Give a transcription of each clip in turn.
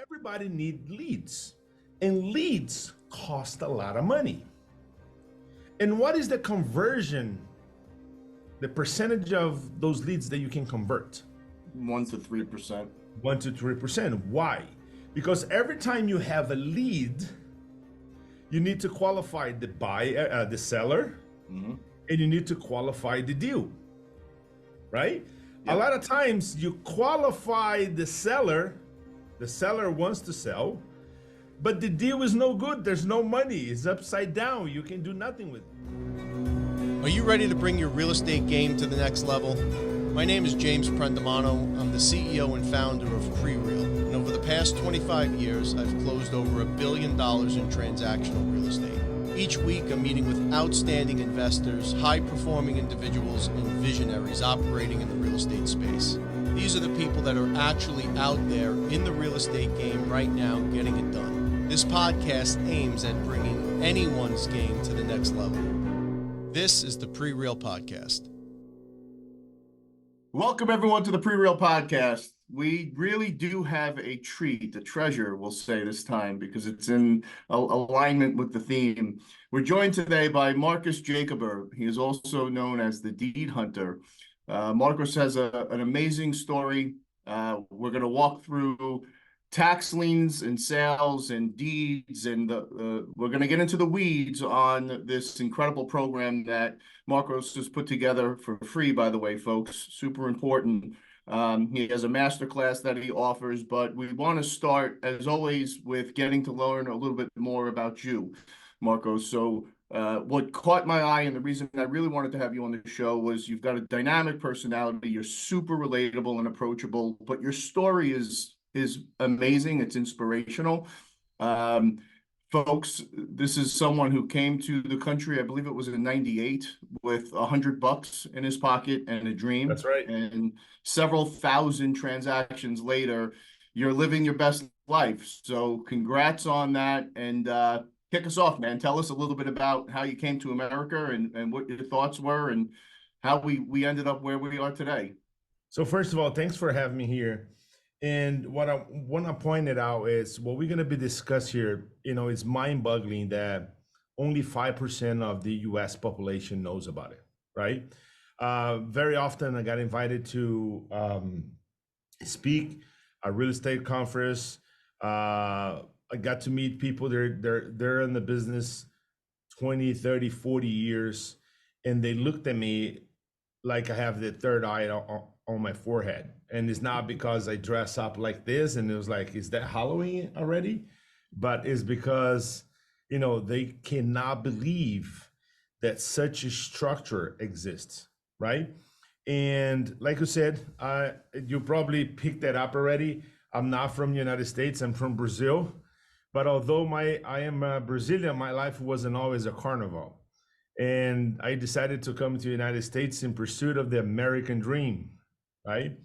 Everybody need leads, and leads cost a lot of money. And what is the conversion, the percentage of those leads that you can convert? 1 to 3%. 1 to 3%. Why? Because every time you have a lead, you need to qualify the buyer, the seller, and you need to qualify the deal, right? Yep. A lot of times you qualify the seller wants to sell, but the deal is no good. There's no money. It's upside down. You can do nothing with it. Are you ready to bring your real estate game to the next level? My name is James Prendamano. I'm the CEO and founder of Prereal. And over the past 25 years, I've closed over $1 billion in transactional real estate. Each week, I'm meeting with outstanding investors, high-performing individuals, and visionaries operating in the real estate space. These are the people that are actually out there in the real estate game right now getting it done. This podcast aims at bringing anyone's game to the next level. This is the Prereal Podcast. Welcome, everyone, to the Prereal Podcast. We really do have a treat, a treasure, we'll say this time, because it's in alignment with the theme. We're joined today by Marcus Jacober. He is also known as the Deed Hunter. Marcus has an amazing story. We're going to walk through tax liens and sales and deeds, and we're going to get into the weeds on this incredible program that Marcos has put together for free, by the way, folks. Super important. He has a masterclass that he offers, but we want to start, as always, with getting to learn a little bit more about you, Marcos. So what caught my eye, and the reason I really wanted to have you on the show, was you've got a dynamic personality. You're super relatable and approachable, but your story is amazing. It's inspirational. Folks, this is someone who came to the country, I believe it was in '98, with $100 in his pocket and a dream. That's right. And several thousand transactions later, you're living your best life. So congrats on that. And kick us off, man. Tell us a little bit about how you came to America and what your thoughts were and how we ended up where we are today. So first of all, thanks for having me here. And what I want to point it out is what we're going to be discussed here, it's mind-boggling that only 5% of the US population knows about it, right? Very often I got invited to speak at a real estate conference. I got to meet people, they're in the business 20, 30, 40 years, and they looked at me like I have the third eye on my forehead. And it's not because I dress up like this and it was like, is that Halloween already? But it's because, they cannot believe that such a structure exists, right? And like you said, you probably picked that up already. I'm not from the United States, I'm from Brazil. But although I am a Brazilian, my life wasn't always a carnival. And I decided to come to the United States in pursuit of the American dream, right?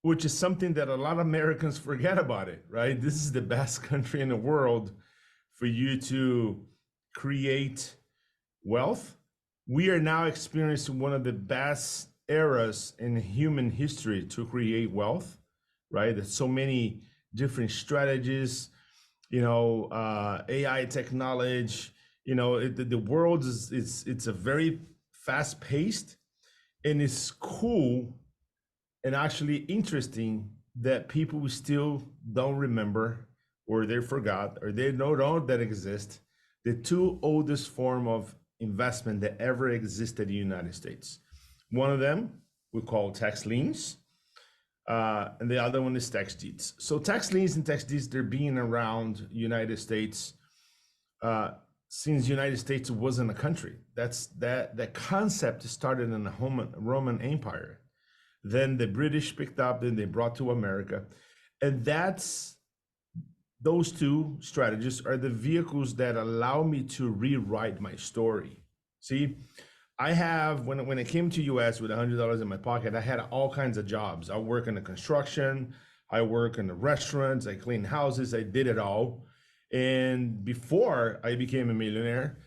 Which is something that a lot of Americans forget about it, right? This is the best country in the world for you to create wealth. We are now experiencing one of the best eras in human history to create wealth, right? There's so many different strategies, AI technology, the world it's a very fast paced. And it's cool and actually interesting that people still don't remember, or they forgot, or they don't know that exist, the two oldest form of investment that ever existed in the United States. One of them we call tax liens, and the other one is tax deeds. So tax liens and tax deeds, they're being around United States since the United States wasn't a country. That concept started in the Roman Empire. Then the British picked up, then they brought to America. And those two strategies are the vehicles that allow me to rewrite my story. See, I have, when I came to US with $100 in my pocket, I had all kinds of jobs. I work in the construction, I work in the restaurants, I clean houses, I did it all. And before I became a millionaire,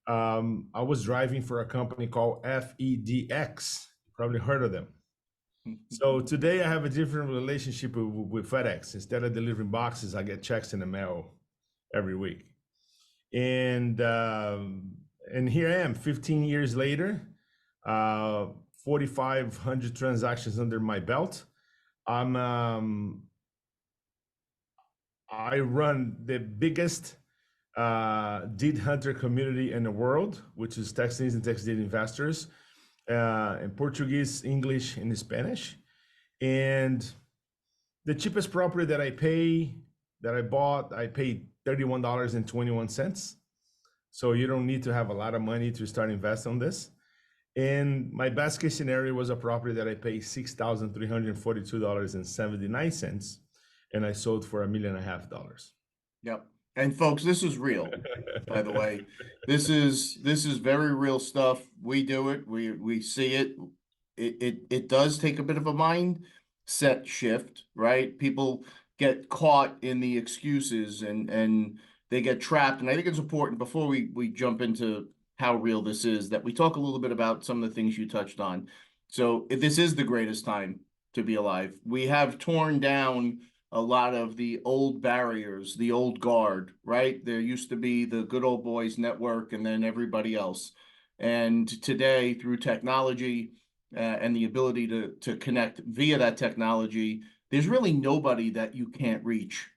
I was driving for a company called FEDX. You probably heard of them. So today I have a different relationship with FedEx. Instead of delivering boxes, I get checks in the mail every week. And here I am 15 years later, 4,500 transactions under my belt. I run the biggest deed hunter community in the world, which is tax liens and tax deed investors, in Portuguese, English, and Spanish. And the cheapest property that I bought, I paid $31.21. So you don't need to have a lot of money to start investing on this. And my best case scenario was a property that I paid $6,342.79, and I sold for $1.5 million. Yep. And folks, this is real, by the way. This is very real stuff. We do it. We see it. It does take a bit of a mindset shift, right? People get caught in the excuses and they get trapped. And I think it's important, before we jump into how real this is, that we talk a little bit about some of the things you touched on. So if this is the greatest time to be alive, we have torn down a lot of the old barriers, the old guard, right? There used to be the good old boys network and then everybody else. And today, through technology and the ability to connect via that technology, there's really nobody that you can't reach.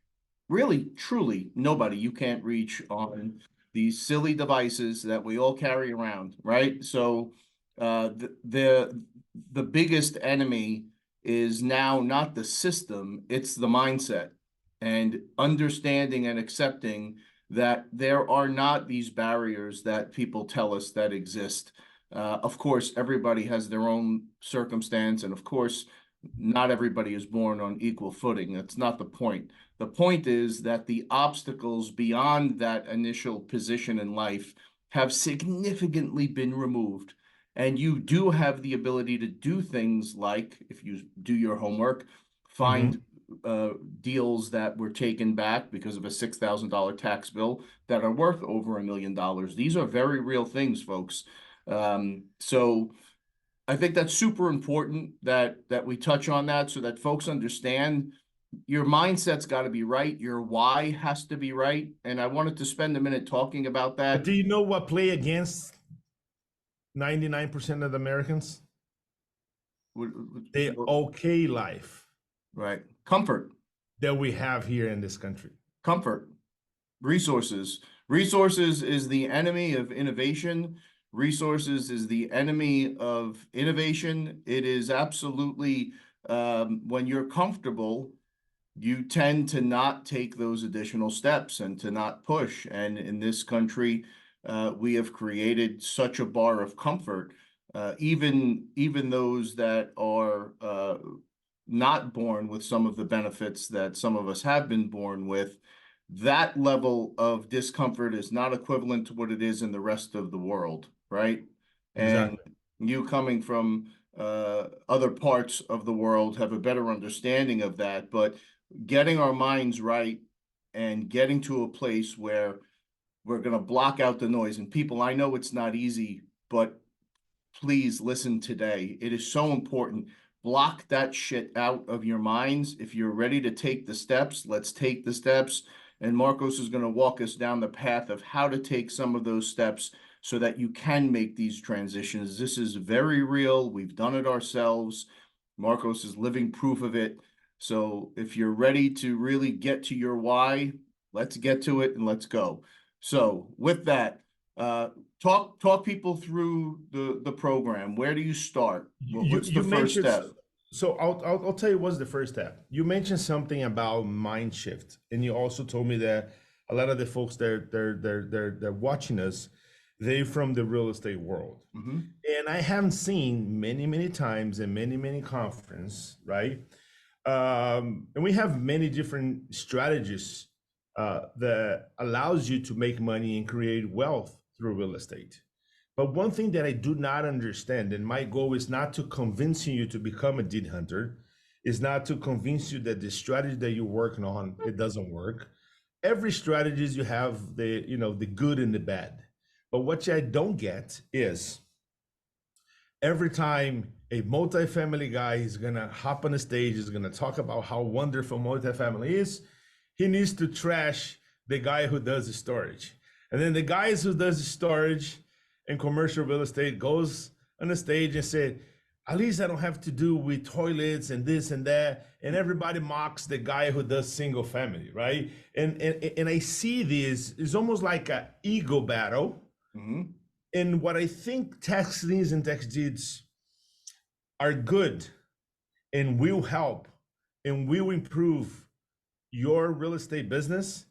Really, truly, nobody you can't reach on these silly devices that we all carry around, right? So the biggest enemy is now not the system, it's the mindset, and understanding and accepting that there are not these barriers that people tell us that exist. Of course, everybody has their own circumstance, and of course, not everybody is born on equal footing. That's not the point. The point is that the obstacles beyond that initial position in life have significantly been removed. And you do have the ability to do things like, if you do your homework, find deals that were taken back because of a $6,000 tax bill that are worth over $1 million. These are very real things, folks. So I think that's super important that we touch on that, so that folks understand your mindset's got to be right. Your why has to be right. And I wanted to spend a minute talking about that. But do you know what play against 99% of the Americans? The okay life. Right. Comfort. That we have here in this country. Comfort. Resources. Resources is the enemy of innovation. Resources is the enemy of innovation. It is absolutely, when you're comfortable, you tend to not take those additional steps and to not push. And in this country, we have created such a bar of comfort, even those that are not born with some of the benefits that some of us have been born with. That level of discomfort is not equivalent to what it is in the rest of the world, right? Exactly. And you, coming from other parts of the world, have a better understanding of that. But getting our minds right and getting to a place where we're going to block out the noise. And people, I know it's not easy, but please listen today. It is so important. Block that shit out of your minds. If you're ready to take the steps, let's take the steps. And Marcos is going to walk us down the path of how to take some of those steps so that you can make these transitions. This is very real. We've done it ourselves. Marcos is living proof of it. So if you're ready to really get to your why, let's get to it and let's go. So with that, talk people through the program. Where do you start? What's the first step? So I'll tell you what's the first step. You mentioned something about mind shift, and you also told me that a lot of the folks they're watching us, they're from the real estate world. Mm-hmm. And I haven't seen many times in many conferences, right? And we have many different strategies that allows you to make money and create wealth through real estate. But one thing that I do not understand, and my goal is not to convince you to become a deed hunter, is not to convince you that the strategy that you're working on, it doesn't work. Every strategy you have the good and the bad. But what I don't get is every time a multifamily guy is gonna hop on the stage, is gonna talk about how wonderful multifamily is. He needs to trash the guy who does the storage. And then the guys who does the storage in commercial real estate goes on the stage and said, at least I don't have to do with toilets and this and that. And everybody mocks the guy who does single family, right? And I see this is almost like an ego battle. Mm-hmm. And what I think tax liens and tax deeds are good and will help and will improve your real estate business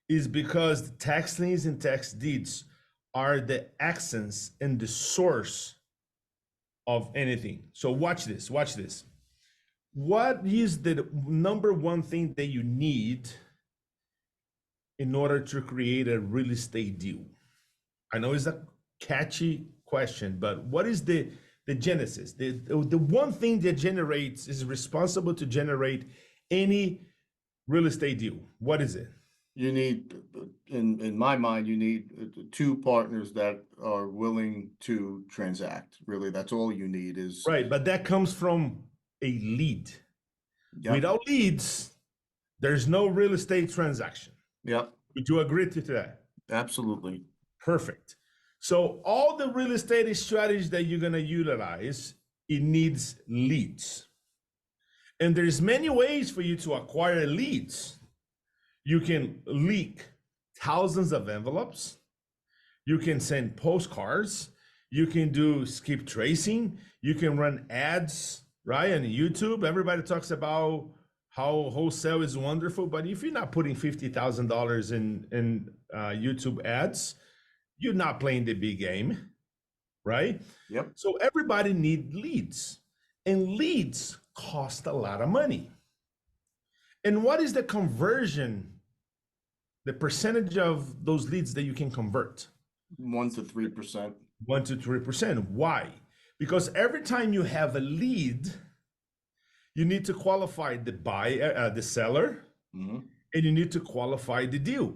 is because the tax liens and tax deeds are the essence and the source of anything. So watch this. What is the number one thing that you need in order to create a real estate deal? I know it's a catchy question, but what is the genesis? The one thing that generates is responsible to generate any real estate deal. What is it? You need, in my mind, you need two partners that are willing to transact. Really, that's all you need is. Right, but that comes from a lead. Yep. Without leads, there's no real estate transaction. Yep. Would you agree to that? Absolutely. Perfect. So all the real estate strategies that you're going to utilize, it needs leads. And there's many ways for you to acquire leads. You can leak thousands of envelopes. You can send postcards. You can do skip tracing. You can run ads, right? On YouTube, everybody talks about how wholesale is wonderful, but if you're not putting $50,000 in YouTube ads, you're not playing the big game, right? Yep. So everybody needs leads, and leads cost a lot of money. And what is the conversion, the percentage of those leads that you can convert? 1 to 3%. 1 to 3%. Why? Because every time you have a lead, you need to qualify the buyer, the seller, Mm-hmm. and you need to qualify the deal,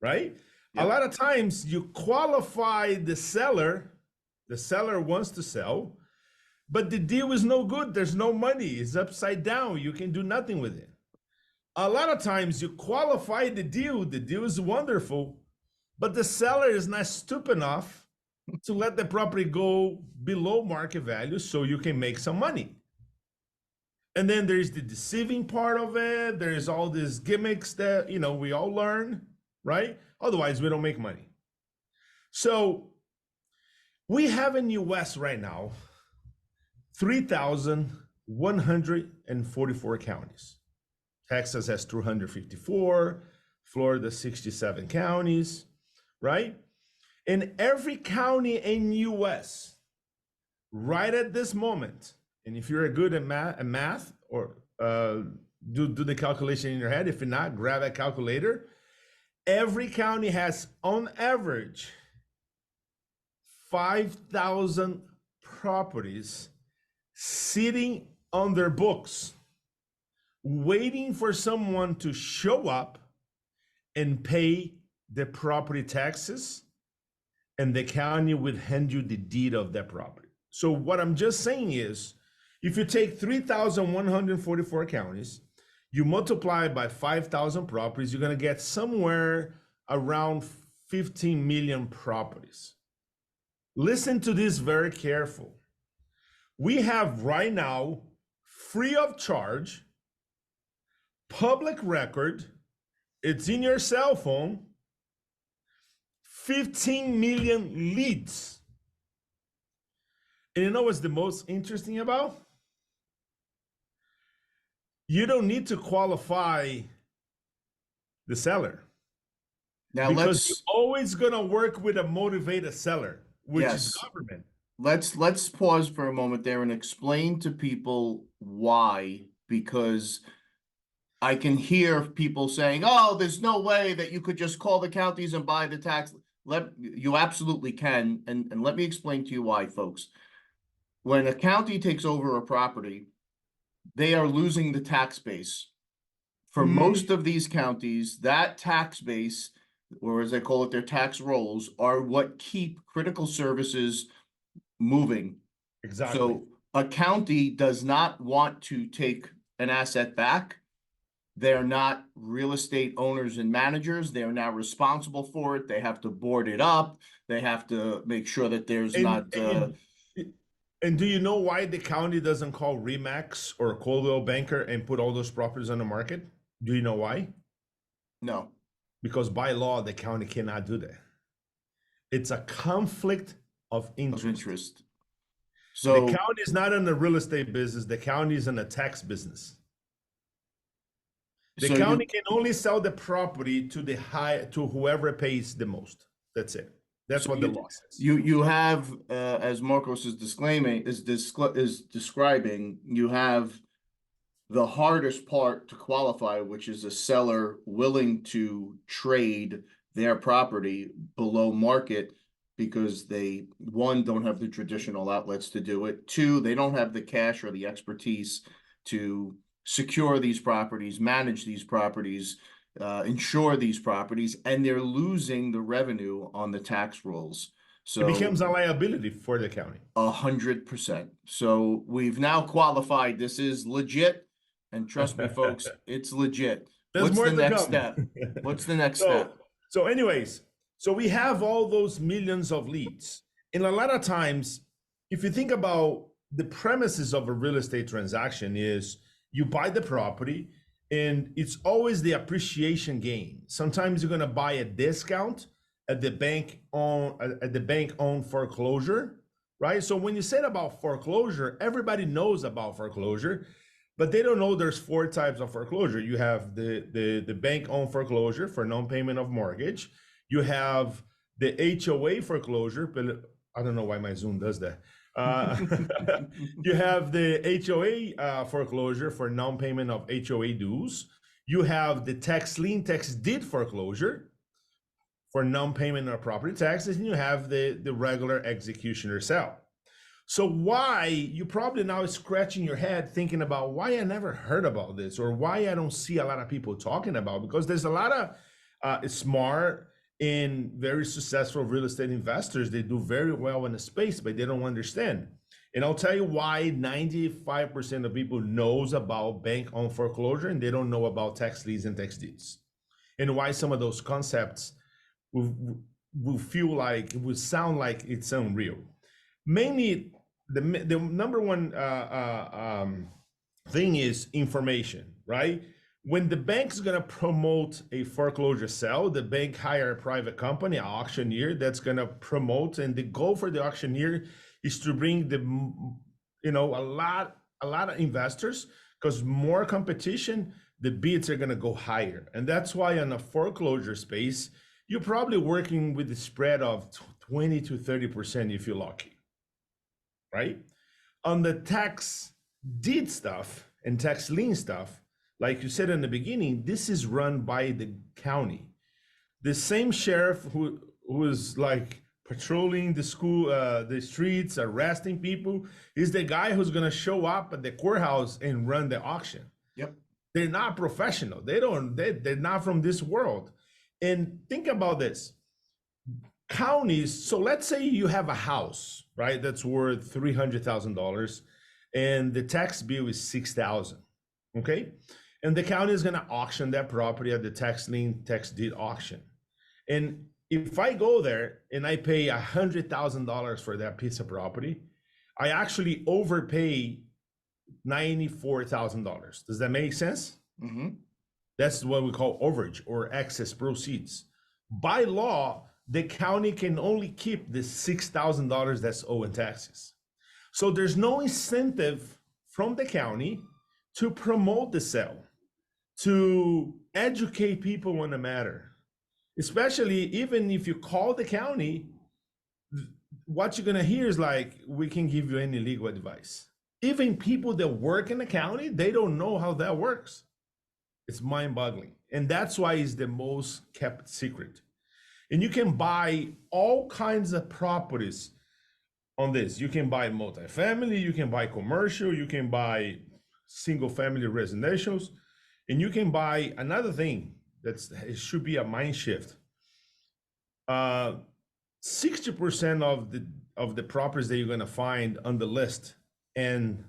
right? Yep. A lot of times you qualify the seller wants to sell, but the deal is no good. There's no money. It's upside down. You can do nothing with it. A lot of times you qualify the deal is wonderful, but the seller is not stupid enough to let the property go below market value so you can make some money. And then there's the deceiving part of it. There's all these gimmicks that, we all learn, right? Otherwise, we don't make money. So we have in US right now 3,144 counties. Texas has 254, Florida 67 counties, right? In every county in US, right at this moment, and if you're good at math or do the calculation in your head, if you're not, grab a calculator. Every county has, on average, 5,000 properties sitting on their books, waiting for someone to show up and pay the property taxes, and the county will hand you the deed of that property. So what I'm just saying is, if you take 3,144 counties, you multiply by 5,000 properties, you're going to get somewhere around 15 million properties. Listen to this very careful. We have right now, free of charge, public record, it's in your cell phone, 15 million leads. And you know what's the most interesting about? You don't need to qualify the seller. Now because you're always gonna work with a motivated seller, which is government. Let's pause for a moment there and explain to people why, because I can hear people saying, "Oh, there's no way that you could just call the counties and buy the tax." You absolutely can, and let me explain to you why, folks. When a county takes over a property, they are losing the tax base. For most of these counties, that tax base, or as they call it, their tax rolls, are what keep critical services moving. Exactly. So a county does not want to take an asset back. They're not real estate owners and managers. They are now responsible for it. They have to board it up. They have to make sure that there's And, not. and do you know why the county doesn't call Remax or Coldwell Banker and put all those properties on the market? Do you know why? No. Because by law, the county cannot do that. It's a conflict of interest. So the county is not in the real estate business. The county is in the tax business. The county can only sell the property to whoever pays the most. That's it. That's what the law says. You have, as Marcos is describing, you have the hardest part to qualify, which is a seller willing to trade their property below market because they, one, don't have the traditional outlets to do it. Two, they don't have the cash or the expertise to secure these properties, manage these properties, insure these properties, and they're losing the revenue on the tax rolls. So it becomes a liability for the county. 100%. So we've now qualified this is legit, and trust me, folks, it's legit. There's What's more the to next come. step? What's the next step? So anyways, so we have all those millions of leads. And a lot of times, if you think about the premises of a real estate transaction is you buy the property and it's always the appreciation gain. Sometimes you're going to buy a discount at the bank owned foreclosure, right? So when you said about foreclosure, everybody knows about foreclosure, but they don't know there's 4 types of foreclosure. You have the bank owned foreclosure for non-payment of mortgage. You have the HOA foreclosure, but I don't know why my Zoom does that. You have the HOA foreclosure for non-payment of HOA dues. You have the tax lien tax deed foreclosure for non-payment of property taxes, and you have the regular executioner sale. So why, you probably now scratching your head thinking about why I never heard about this or why I don't see a lot of people talking about, because there's a lot of smart and very successful real estate investors. They do very well in the space, but they don't understand. And I'll tell you why 95% of people knows about bank-owned foreclosure and they don't know about tax liens and tax deeds. And why some of those concepts will sound like it's unreal. Mainly, the number one thing is information, right? When the bank's gonna promote a foreclosure sale, the bank hire a private company, an auctioneer that's gonna promote, and the goal for the auctioneer is to bring a lot of investors, because more competition, the bids are gonna go higher. And that's why in a foreclosure space, you're probably working with the spread of 20 to 30% if you're lucky, right? On the tax deed stuff and tax lien stuff, like you said in the beginning, this is run by the county. The same sheriff who is like patrolling the streets, arresting people, is the guy who's gonna show up at the courthouse and run the auction. Yep. They're not professional. They're not from this world. And think about this. Counties, so let's say you have a house, right, that's worth $300,000 and the tax bill is $6,000, okay? And the county is gonna auction that property at the tax lien, tax deed auction. And if I go there and I pay $100,000 for that piece of property, I actually overpay $94,000. Does that make sense? Mm-hmm. That's what we call overage or excess proceeds. By law, the county can only keep the $6,000 that's owed in taxes. So there's no incentive from the county to promote the sale, to educate people on the matter. Especially even if you call the county, what you're gonna hear is like, we can give you any legal advice. Even people that work in the county, they don't know how that works. It's mind-boggling. And that's why it's the most kept secret. And you can buy all kinds of properties on this. You can buy multifamily, you can buy commercial, you can buy single-family residentials, and you can buy another thing it should be a mind shift. 60% of the properties that you're going to find on the list and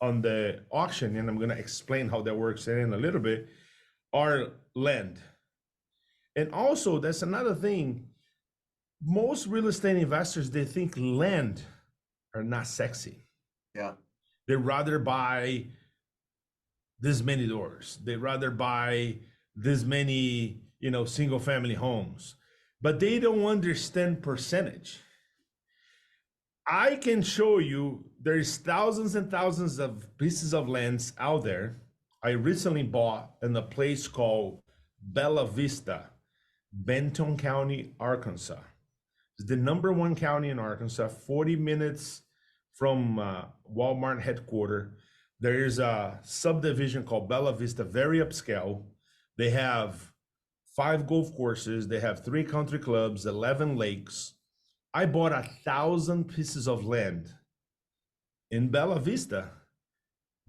on the auction, and I'm going to explain how that works in a little bit, are land. And also, that's another thing. Most real estate investors, they think land are not sexy. Yeah. They rather buy this many doors. They rather buy this many, single family homes, but they don't understand percentage. I can show you there's thousands and thousands of pieces of lands out there. I recently bought in a place called Bella Vista, Benton County, Arkansas. It's the #1 county in Arkansas, 40 minutes from Walmart headquarters. There is a subdivision called Bella Vista, very upscale. They have 5 golf courses. They have 3 country clubs, 11 lakes. I bought 1,000 pieces of land in Bella Vista.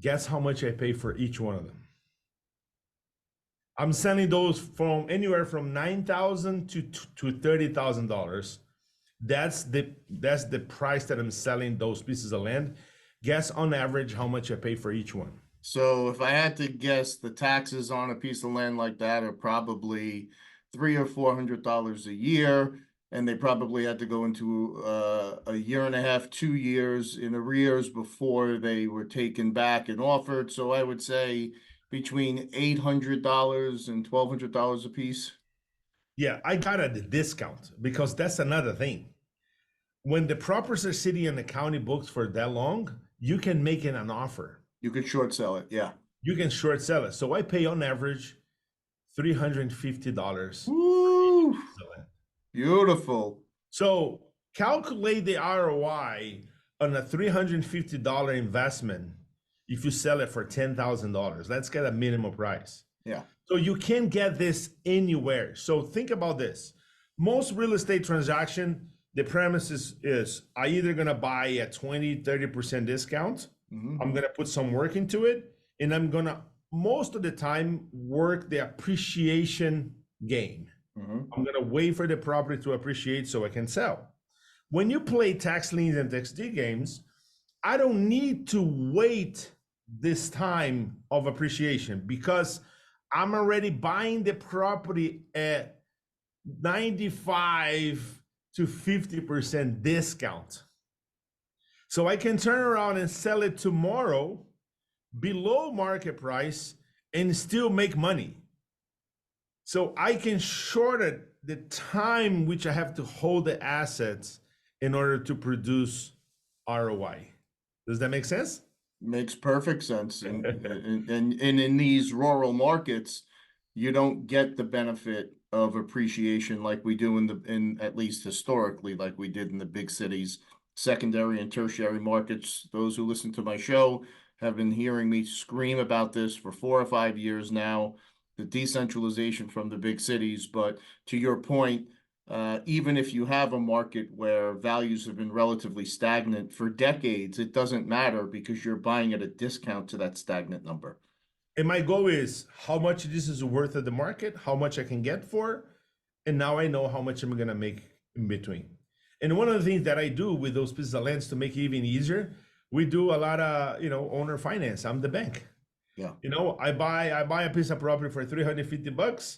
Guess how much I pay for each one of them? I'm selling those from anywhere from $9,000 to $30,000. That's the price that I'm selling those pieces of land. Guess on average how much I pay for each one. So if I had to guess, the taxes on a piece of land like that are probably $300 or $400 a year, and they probably had to go into a year and a half, 2 years in arrears before they were taken back and offered. So I would say between $800 and $1,200 a piece. Yeah, I got at the discount because that's another thing. When the properties are sitting in the county books for that long, you can make it an offer. You could short sell it, yeah. You can short sell it. So I pay on average $350. Woo! Beautiful. So calculate the ROI on a $350 investment if you sell it for $10,000. Let's get a minimum price. Yeah. So you can't get this anywhere. So think about this. Most real estate transaction, the premise is I either going to buy a 20, 30% discount. Mm-hmm. I'm going to put some work into it. And I'm going to, most of the time, work the appreciation game. Mm-hmm. I'm going to wait for the property to appreciate so I can sell. When you play tax liens and tax deed games, I don't need to wait this time of appreciation because I'm already buying the property at 95 to 50% discount. So I can turn around and sell it tomorrow below market price and still make money. So I can shorten the time which I have to hold the assets in order to produce ROI. Does that make sense? Makes perfect sense. And in these rural markets, you don't get the benefit of appreciation like we do in at least historically, like we did in the big cities, secondary and tertiary markets. Those who listen to my show have been hearing me scream about this for 4 or 5 years now, the decentralization from the big cities. But to your point, even if you have a market where values have been relatively stagnant for decades, it doesn't matter because you're buying at a discount to that stagnant number. And my goal is how much this is worth at the market, how much I can get for, and now I know how much I'm going to make in between. And one of the things that I do with those pieces of land to make it even easier, we do a lot of, owner finance. I'm the bank. Yeah. I buy a piece of property for $350.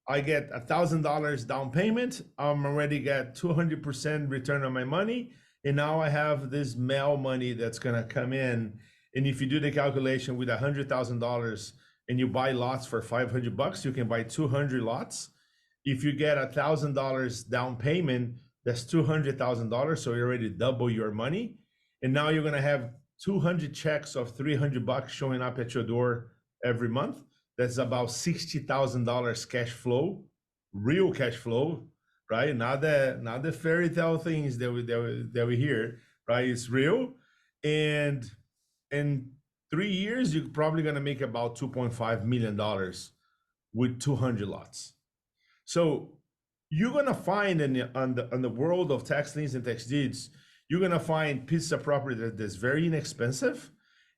I get $1,000 down payment. I'm already got 200% return on my money. And now I have this mail money that's going to come in. And if you do the calculation with $100,000 and you buy lots for $500, you can buy 200 lots. If you get $1,000 down payment, that's $200,000. So you already double your money. And now you're going to have 200 checks of $300 showing up at your door every month. That's about $60,000 cash flow, real cash flow, right? Not the fairy tale things that we hear, right? It's real. And in 3 years, you're probably going to make about $2.5 million with 200 lots. So you're going to find in the world of tax liens and tax deeds, you're going to find pieces of property that's very inexpensive.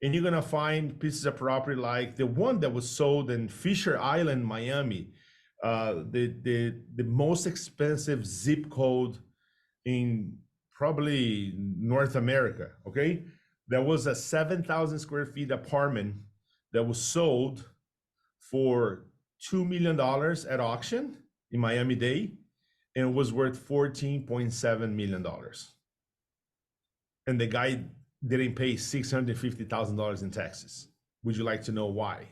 And you're going to find pieces of property like the one that was sold in Fisher Island, Miami, the most expensive zip code in probably North America, okay? There was a 7,000 square feet apartment that was sold for $2 million at auction in Miami-Dade, and it was worth $14.7 million. And the guy didn't pay $650,000 in taxes. Would you like to know why?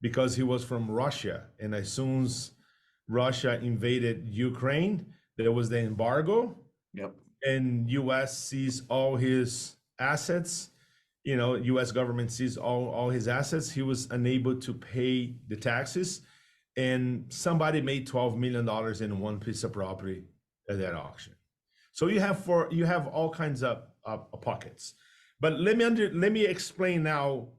Because he was from Russia, and as soon as Russia invaded Ukraine, there was the embargo. Yep. And U.S. seized all his assets. You know, U.S. government seized all his assets. He was unable to pay the taxes, and somebody made $12 million in one piece of property at that auction. So you have all kinds of pockets. But let me explain now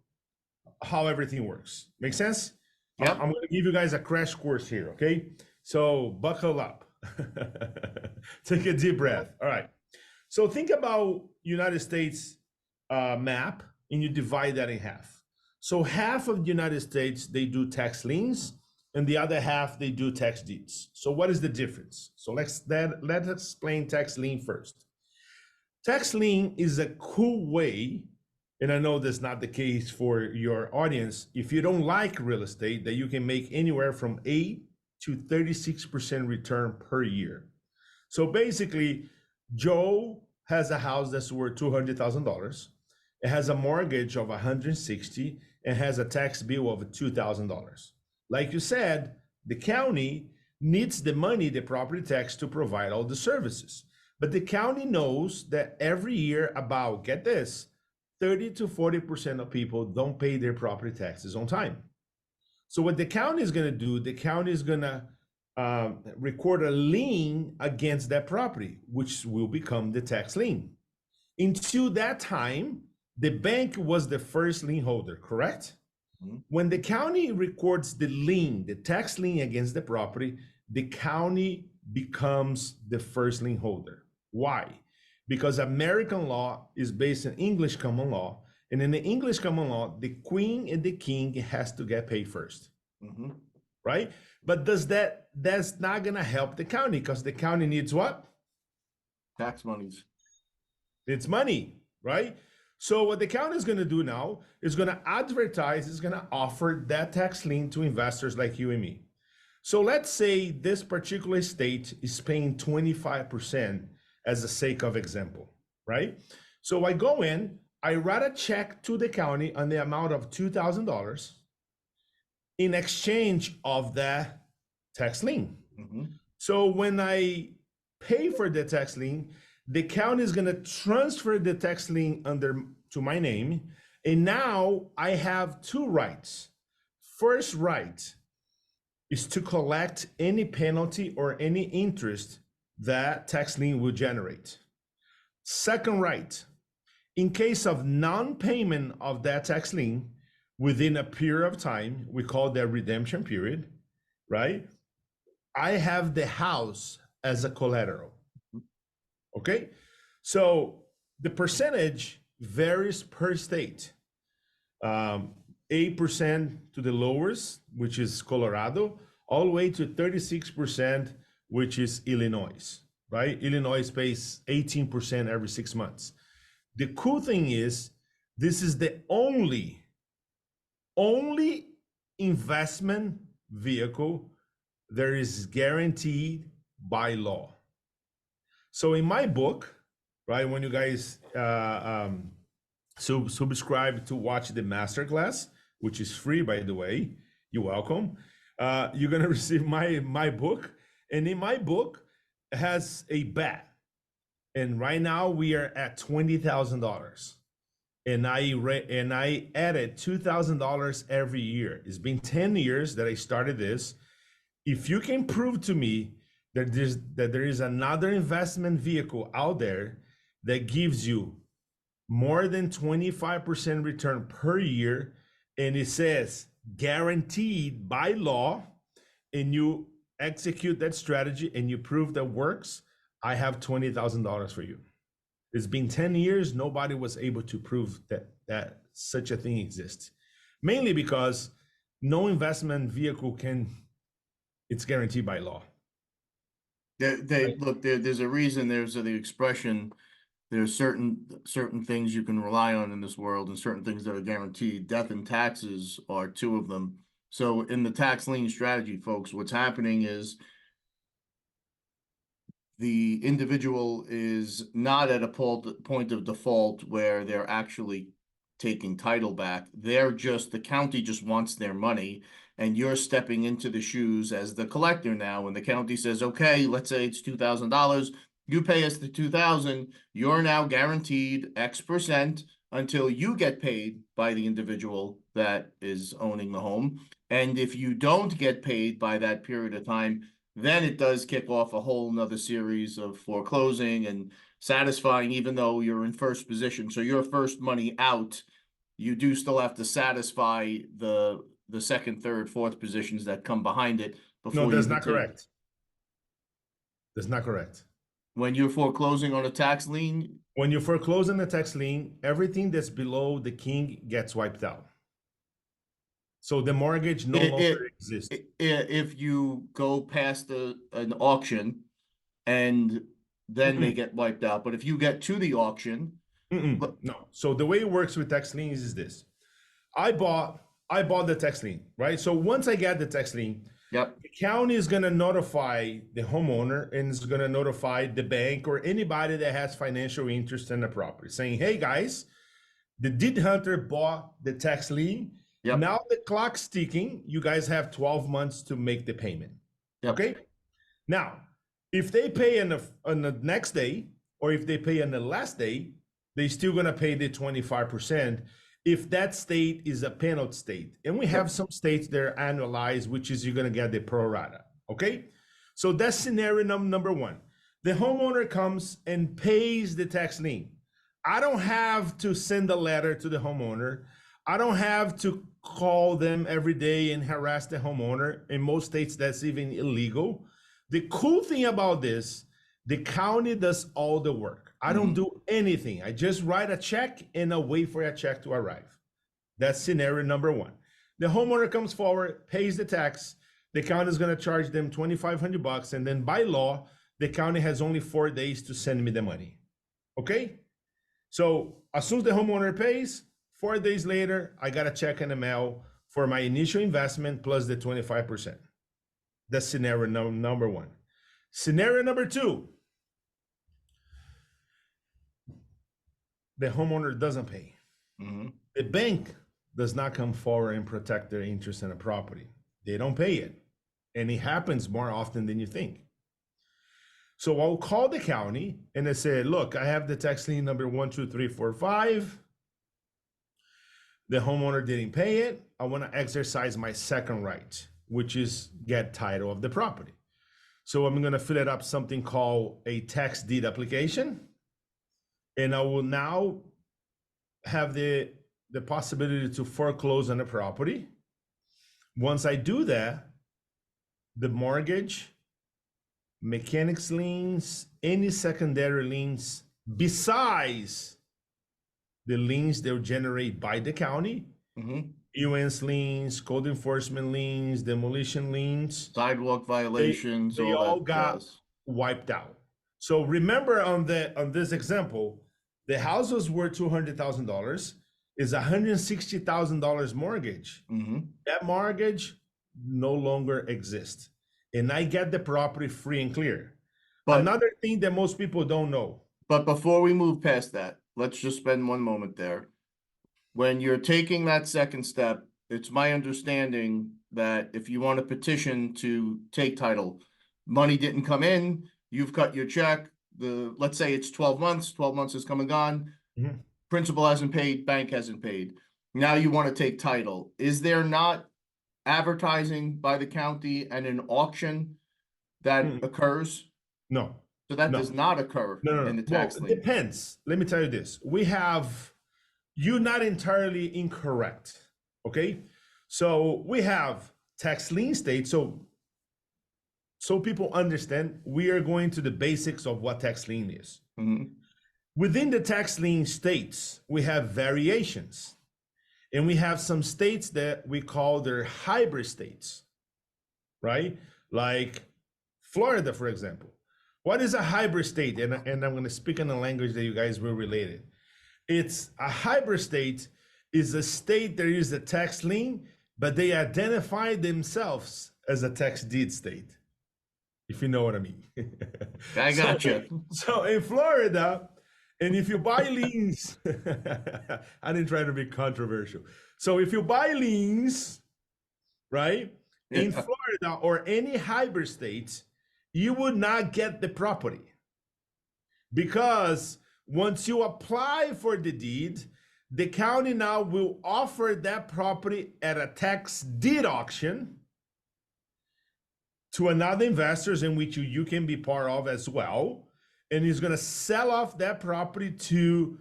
how everything works. Make sense? Yep. I'm going to give you guys a crash course here, okay? So buckle up. Take a deep breath. All right. So think about United States map, and you divide that in half. So half of the United States, they do tax liens, and the other half, they do tax deeds. So what is the difference? So let's explain tax lien first. Tax lien is a cool way, and I know that's not the case for your audience, if you don't like real estate, that you can make anywhere from 8 to 36% return per year. So basically, Joe has a house that's worth $200,000. It has a mortgage of $160,000 and has a tax bill of $2,000. Like you said, the county needs the money, the property tax, to provide all the services. But the county knows that every year about, get this, 30 to 40% of people don't pay their property taxes on time. So what the county is going to do, the county is going to record a lien against that property, which will become the tax lien. Until that time, the bank was the first lien holder, correct? Mm-hmm. When the county records the lien, the tax lien against the property, the county becomes the first lien holder. Why? Because American law is based on English common law, and in the English common law, the queen and the king has to get paid first, mm-hmm. Right? But that's not gonna help the county, because the county needs what? Tax monies. It's money, right? So what the county is gonna do now is gonna advertise, is gonna offer that tax lien to investors like you and me. So let's say this particular state is paying 25% as a sake of example, right? So I go in, I write a check to the county on the amount of $2,000 in exchange of that tax lien. Mm-hmm. So when I pay for the tax lien, the county is gonna transfer the tax lien to my name, and now I have two rights. First right is to collect any penalty or any interest that tax lien will generate. Second right, in case of non-payment of that tax lien within a period of time, we call that redemption period, right? I have the house as a collateral, okay? So the percentage varies per state. 8% to the lowest, which is Colorado, all the way to 36%, which is Illinois, right? Illinois pays 18% every 6 months. The cool thing is, this is the only investment vehicle that is guaranteed by law. So in my book, right, when you guys subscribe to watch the masterclass, which is free, by the way, you're welcome. You're gonna receive my book. And in my book, it has a bet. And right now we are at $20,000. And I added $2,000 every year. It's been 10 years that I started this. If you can prove to me that there is another investment vehicle out there that gives you more than 25% return per year, and it says guaranteed by law, and you execute that strategy and you prove that works, I have $20,000 for you. It's been 10 years, nobody was able to prove that such a thing exists. Mainly because no investment vehicle it's guaranteed by law. They look, there's a reason, there's the expression, there's certain things you can rely on in this world and certain things that are guaranteed. Death and taxes are two of them. So in the tax lien strategy, folks, what's happening is the individual is not at a point of default where they're actually taking title back. The county just wants their money, and you're stepping into the shoes as the collector now. When the county says, okay, let's say it's $2,000, you pay us the $2,000, you're now guaranteed X% until you get paid by the individual that is owning the home. And if you don't get paid by that period of time, then it does kick off a whole nother series of foreclosing and satisfying, even though you're in first position. So your first money out, you do still have to satisfy the second, third, fourth positions that come behind it. No, that's not correct. That's not correct. When you're foreclosing on a tax lien? When you're foreclosing a tax lien, everything that's below the king gets wiped out. So the mortgage no longer exists. If you go past an auction and then they get wiped out. But if you get to the auction. No. So the way it works with tax liens is this. I bought the tax lien, right? So once I get the tax lien, yep, the county is going to notify the homeowner and is going to notify the bank or anybody that has financial interest in the property saying, hey guys, the deed hunter bought the tax lien. Yep. Now the clock's ticking. You guys have 12 months to make the payment. Yep. Okay. Now, if they pay on the next day, or if they pay on the last day, they're still going to pay the 25% if that state is a penalty state. And we have some states that are annualized, which is you're going to get the pro rata. Okay. So that's scenario number one. The homeowner comes and pays the tax lien. I don't have to send a letter to the homeowner. I don't have to call them every day and harass the homeowner. In most states, that's even illegal. The cool thing about this, the county does all the work. I don't do anything. I just write a check and I wait for a check to arrive. That's scenario number one. The homeowner comes forward, pays the tax. The county is going to charge them $2,500, and then by law, the county has only 4 days to send me the money. Okay? So as soon as the homeowner pays, 4 days later, I got a check in the mail for my initial investment plus the 25%. That's scenario number one. Scenario number two, the homeowner doesn't pay. The bank does not come forward and protect their interest in a property. They don't pay it. And it happens more often than you think. So I'll call the county and I say, look, I have the tax lien number 1, 2, 3, 4, 5. The homeowner didn't pay it. I want to exercise my second right, which is get title of the property. So I'm going to fill it up something called a tax deed application. And I will now have the possibility to foreclose on the property. Once I do that, the mortgage, mechanics liens, any secondary liens besides the liens they'll generate by the county, UN's liens, code enforcement liens, demolition liens, sidewalk violations, they all got wiped out. So remember on this example, the house was worth $200,000, is $160,000 mortgage. That mortgage no longer exists. And I get the property free and clear. But another thing that most people don't know. But before we move past that, let's just spend one moment there. When you're taking that second step, it's my understanding that if you want to petition to take title, money didn't come in, you've cut your check, let's say it's 12 months has come and gone, principal hasn't paid, bank hasn't paid. Now you want to take title. Is there not advertising by the county and an auction that occurs? No. So that does not occur in the tax lien. It depends. Let me tell you this. You're not entirely incorrect. Okay. So we have tax lien states. So people understand, we are going to the basics of what tax lien is. Within the tax lien states, we have variations. And we have some states that we call their hybrid states, right? Like Florida, for example. What is a hybrid state? And I'm going to speak in a language that you guys will relate it. It's a hybrid state is a state there is a tax lien, but they identify themselves as a tax deed state, if you know what I mean. I gotcha. So in Florida, and if you buy liens, I didn't try to be controversial. So if you buy liens, right, in Florida or any hybrid states, you would not get the property. Because once you apply for the deed, the county now will offer that property at a tax deed auction to another investors in which you can be part of as well. And he's going to sell off that property to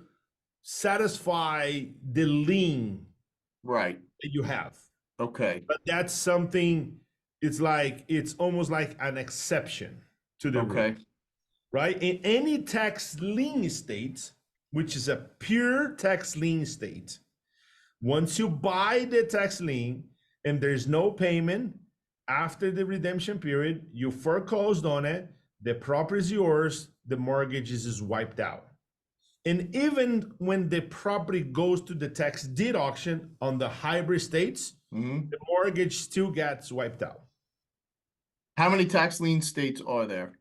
satisfy the lien Right. that you have. Okay. But that's something, it's almost like an exception to the rule. Okay. Right? In any tax lien state, which is a pure tax lien state, once you buy the tax lien and there's no payment after the redemption period, you foreclosed on it, the property is yours, the mortgage is wiped out. And even when the property goes to the tax deed auction on the hybrid states, the mortgage still gets wiped out. How many tax lien states are there?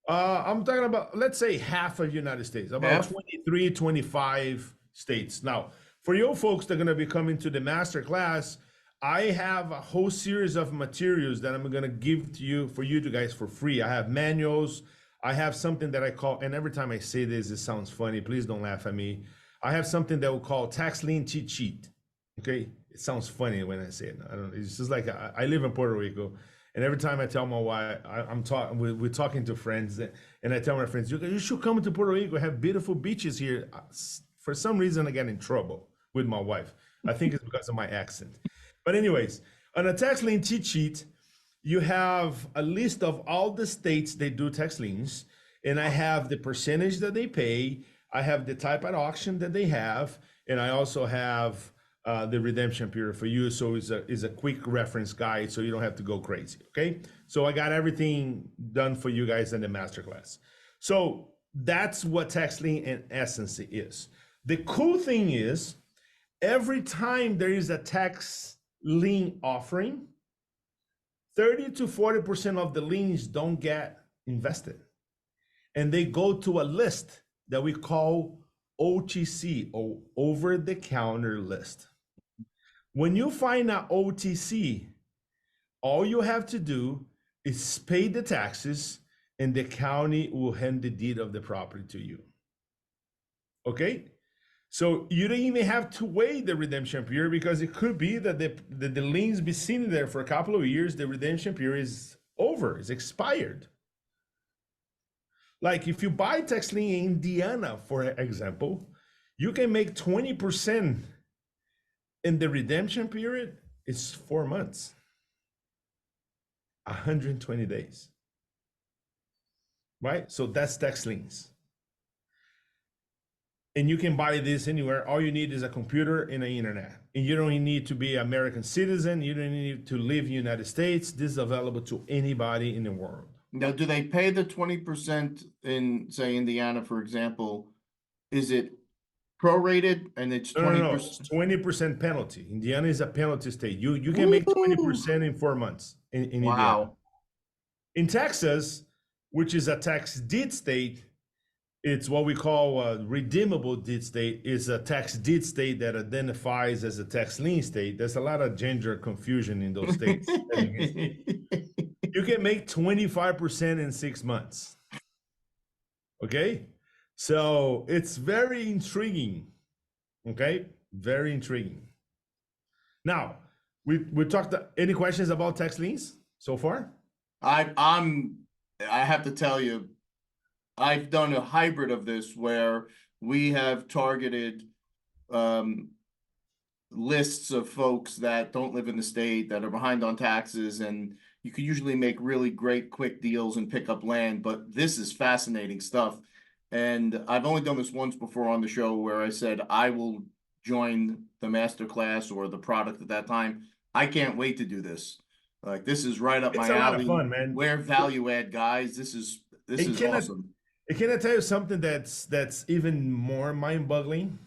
I'm talking about, let's say half of the United States, about Half? 23, 25 states. Now, for you folks that are going to be coming to the master class, I have a whole series of materials that I'm going to give to you for you guys for free. I have manuals. I have something that I call, and every time I say this, it sounds funny. Please don't laugh at me. I have something that we call tax lien cheat sheet. Okay, it sounds funny when I say it. I don't. It's just like I live in Puerto Rico, and every time I tell my wife, we're talking to friends, and I tell my friends, you should come to Puerto Rico. Have beautiful beaches here. For some reason, I get in trouble with my wife. I think it's because of my accent. But anyways, on a tax lien cheat sheet, you have a list of all the states they do tax liens, and I have the percentage that they pay. I have the type of auction that they have, and I also have the redemption period for you. So it's a quick reference guide, so you don't have to go crazy. Okay, so I got everything done for you guys in the masterclass. So that's what tax lien in essence is. The cool thing is, every time there is a tax lien offering, 30 to 40% of the liens don't get invested. And they go to a list that we call OTC, or over-the-counter list. When you find an OTC, all you have to do is pay the taxes, and the county will hand the deed of the property to you. Okay? So you don't even have to wait the redemption period, because it could be that the liens be sitting there for a couple of years. The redemption period is over, it's expired. Like if you buy tax lien in Indiana, for example, you can make 20% in the redemption period. It's 4 months, 120 days, right? So that's tax liens. And you can buy this anywhere. All you need is a computer and an internet. And you don't need to be an American citizen. You don't need to live in the United States. This is available to anybody in the world. Now, do they pay the 20% in, say, Indiana, for example? Is it prorated and it's 20%? No, it's 20% penalty. Indiana is a penalty state. You can make 20% in 4 months in Indiana. Wow. In Texas, which is a tax deed state, it's what we call a redeemable deed state. Is a tax deed state that identifies as a tax lien state. There's a lot of gender confusion in those states. You can make 25% in 6 months. Okay? So it's very intriguing. Okay? Very intriguing. Now, we talked, any questions about tax liens so far? I have to tell you, I've done a hybrid of this where we have targeted lists of folks that don't live in the state, that are behind on taxes, and you can usually make really great quick deals and pick up land. But this is fascinating stuff. And I've only done this once before on the show, where I said I will join the masterclass or the product at that time. I can't wait to do this. Like, this is right up my alley. It's a lot of fun, man. We're value add guys. This is This And is awesome. can I tell you something that's even more mind-boggling?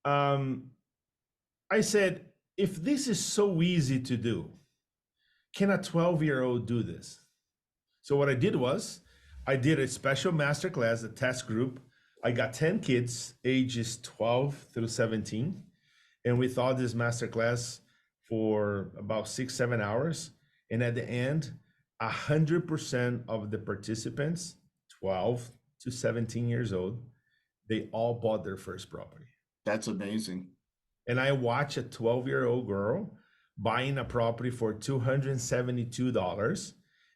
I said, if this is so easy to do, can a 12-year-old do this? So what I did was, I did a special masterclass, a test group. I got 10 kids, ages 12 through 17, and we taught this masterclass for about 6-7 hours. And at the end, 100% of the participants, 12 to 17 years old, they all bought their first property. That's amazing. And I watched a 12-year-old girl buying a property for $272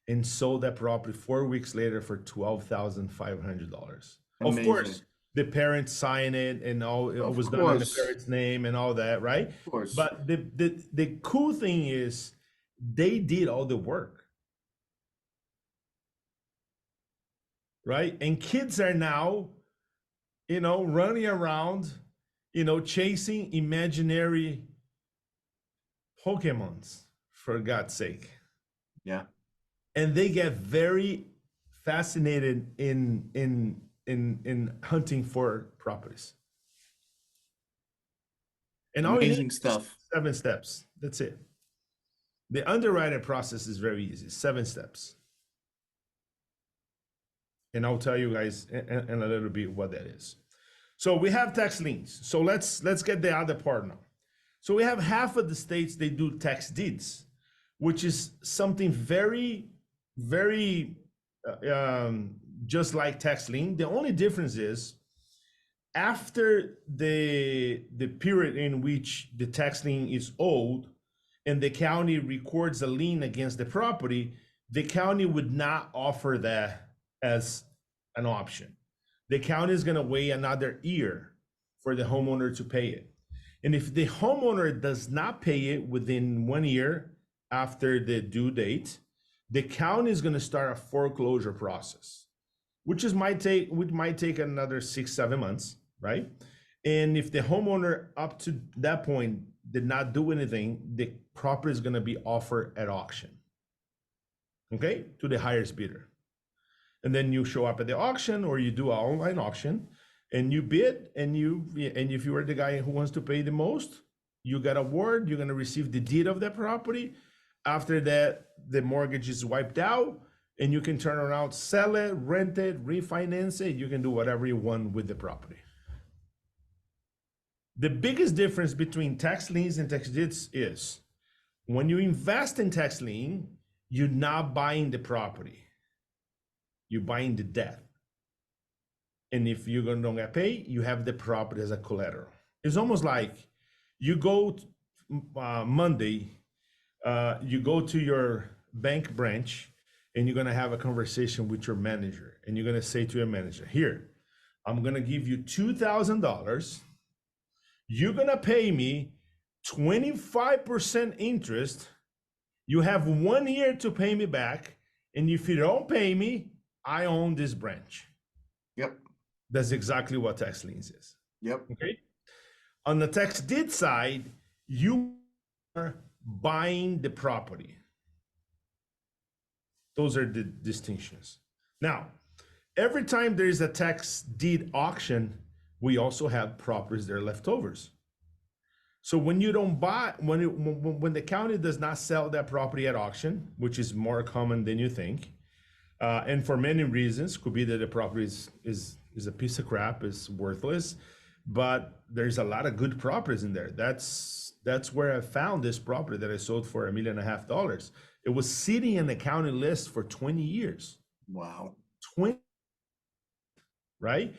and sold that property 4 weeks later for $12,500. Of course, the parents sign it and all, it was done in the parents' name and all that, right? Of course. But the cool thing is they did all the work, right? And kids are now, running around, chasing imaginary Pokemons, for God's sake. Yeah. And they get very fascinated in hunting for properties. And amazing stuff. 7 steps. That's it. The underwriting process is very easy. 7 steps. And I'll tell you guys in a little bit what that is. So we have tax liens. So let's get the other part now. So we have half of the states, they do tax deeds, which is something very, very just like tax lien. The only difference is after the period in which the tax lien is owed and the county records a lien against the property, the county would not offer that as an option. The county is going to wait another year for the homeowner to pay it. And if the homeowner does not pay it within 1 year after the due date, the county is going to start a foreclosure process, which might take another 6-7 months, right? And if the homeowner up to that point did not do anything, the property is going to be offered at auction, okay, to the highest bidder. And then you show up at the auction, or you do an online auction, and you bid, and if you are the guy who wants to pay the most, you got a award, you're going to receive the deed of that property. After that, the mortgage is wiped out, and you can turn around, sell it, rent it, refinance it. You can do whatever you want with the property. The biggest difference between tax liens and tax deeds is when you invest in tax lien, you're not buying the property. You're buying the debt. And if you're going to get paid, you have the property as a collateral. It's almost like you go Monday, you go to your bank branch, and you're going to have a conversation with your manager. And you're going to say to your manager, here, I'm going to give you $2,000. You're going to pay me 25% interest. You have 1 year to pay me back. And if you don't pay me, I own this branch. Yep. That's exactly what tax liens is. Yep. Okay. On the tax deed side, you are buying the property. Those are the distinctions. Now, every time there is a tax deed auction, we also have properties that are leftovers. So when you don't buy, when the county does not sell that property at auction, which is more common than you think, and for many reasons, could be that the property is a piece of crap, is worthless, but there's a lot of good properties in there. That's where I found this property that I sold for $1.5 million. It was sitting in the county list for 20 years. Wow. 20, right?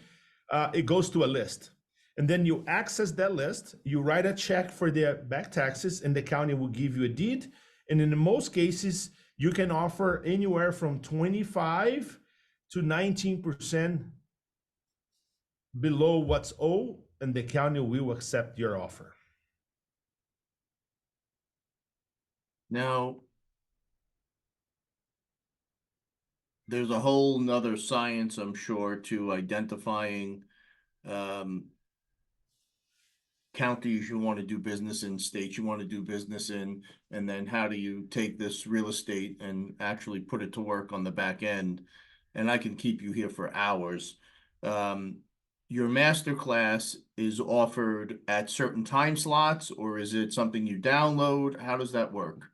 It goes to a list. And then you access that list, you write a check for the back taxes, and the county will give you a deed. And in most cases, you can offer anywhere from 25 to 19% below what's owed, and the county will accept your offer. Now, there's a whole nother science, I'm sure, to identifying counties you want to do business in, states you want to do business in, and then how do you take this real estate and actually put it to work on the back end. and I can keep you here for hours. Your master class is offered at certain time slots, or is it something you download? How does that work?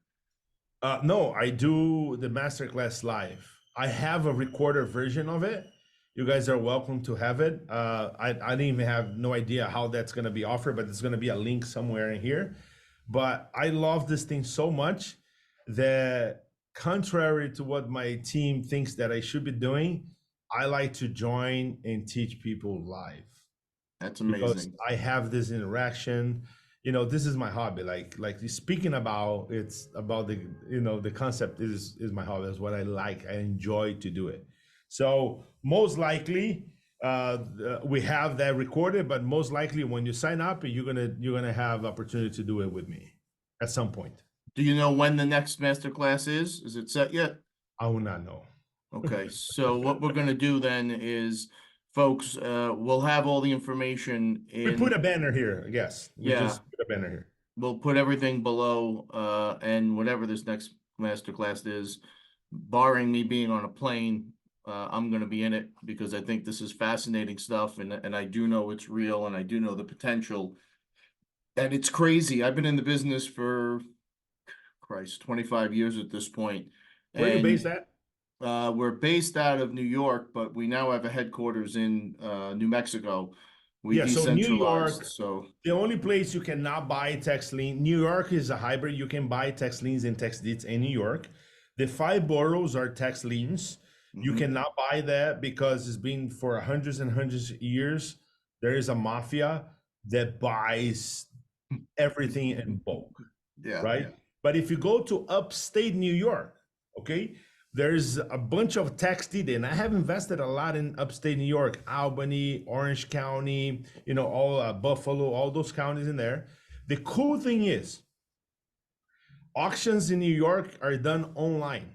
No, I do the masterclass live. I have a recorded version of it. You guys are welcome to have it. I didn't even have no idea how that's going to be offered, but it's going to be a link somewhere in here. But I love this thing so much that, contrary to what my team thinks that I should be doing, I like to join and teach people live. That's Because amazing. I have this interaction. This is my hobby. Like speaking about, it's about the concept is my hobby. That's what I like. I enjoy to do it. So most likely we have that recorded, but most likely when you sign up, you're gonna have opportunity to do it with me at some point. Do you know when the next master class is? Is it set yet? I will not know. Okay, so what we're gonna do then is, folks, we'll have all the information We in. put a banner here. Yes, we Yeah. just put a banner here. We'll put everything below, and whatever this next masterclass is, barring me being on a plane, I'm gonna be in it because I think this is fascinating stuff, and I do know it's real, and I do know the potential. And it's crazy. I've been in the business for, Christ, 25 years at this point. Where are you based at? We're based out of New York, but we now have a headquarters in New Mexico. We Yeah, so New decentralized, York, so the only place you cannot buy tax lien, New York is a hybrid. You can buy tax liens and tax deeds in New York. The 5 boroughs are tax liens. You Mhm. cannot buy that because it's been for hundreds and hundreds of years. There is a mafia that buys everything in bulk, yeah. right? But if you go to upstate New York, okay, there's a bunch of tax deed, and I have invested a lot in upstate New York, Albany, Orange County, all Buffalo, all those counties in there. The cool thing is, auctions in New York are done online.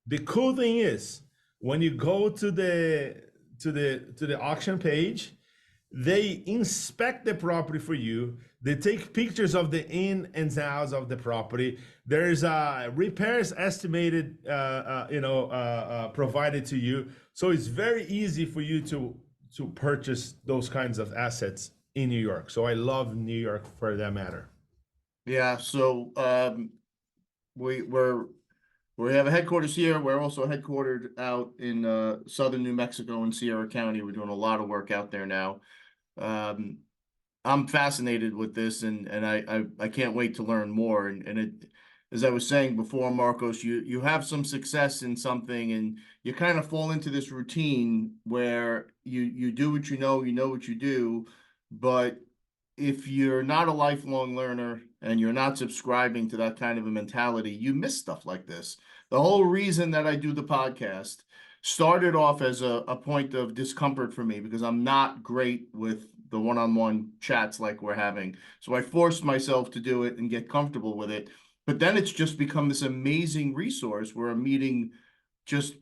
The cool thing is, when you go to the auction page, they inspect the property for you. They take pictures of the in and outs of the property. There's repairs estimated, provided to you. So it's very easy for you to purchase those kinds of assets in New York. So I love New York for that matter. Yeah, so we have a headquarters here. We're also headquartered out in southern New Mexico in Sierra County. We're doing a lot of work out there now. I'm fascinated with this, and I can't wait to learn more. And it, as I was saying before, Marcos, you have some success in something, and you kind of fall into this routine where you do what you know what you do, but if you're not a lifelong learner and you're not subscribing to that kind of a mentality, you miss stuff like this. The whole reason that I do the podcast started off as a point of discomfort for me because I'm not great with the one-on-one chats like we're having. So I forced myself to do it and get comfortable with it. But then it's just become this amazing resource where I'm meeting just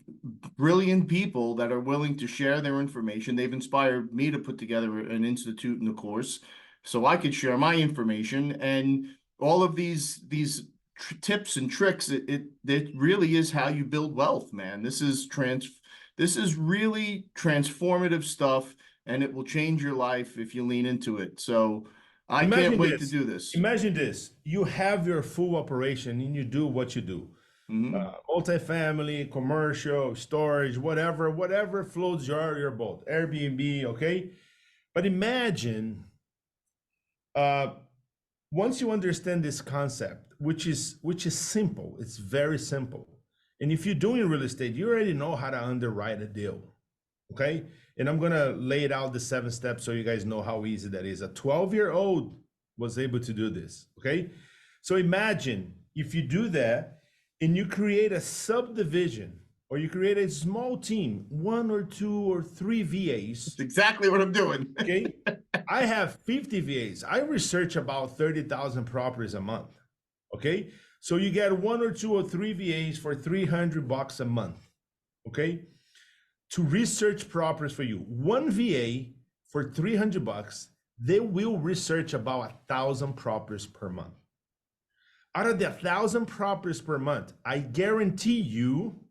brilliant people that are willing to share their information. They've inspired me to put together an institute and a course so I could share my information, and all of these tips and tricks. It really is how you build wealth, man. This is really transformative stuff, and it will change your life if you lean into it. So I can't wait to do this. Imagine this: you have your full operation and you do what you do. Multifamily, commercial, storage, whatever floats your boat, Airbnb, okay? But imagine once you understand this concept, which is simple, it's very simple. And if you're doing real estate, you already know how to underwrite a deal, okay? And I'm gonna lay it out the 7 steps so you guys know how easy that is. A 12-year-old was able to do this, okay? So imagine if you do that and you create a subdivision, or you create a small team, 1 or 2 or 3 VAs. That's exactly what I'm doing. Okay, I have 50 VAs. I research about 30,000 properties a month. Okay, so you get 1 or 2 or 3 VAs for $300 a month. Okay, to research properties for you. 1 VA for $300, they will research about 1,000 properties per month. Out of the 1,000 properties per month, I guarantee you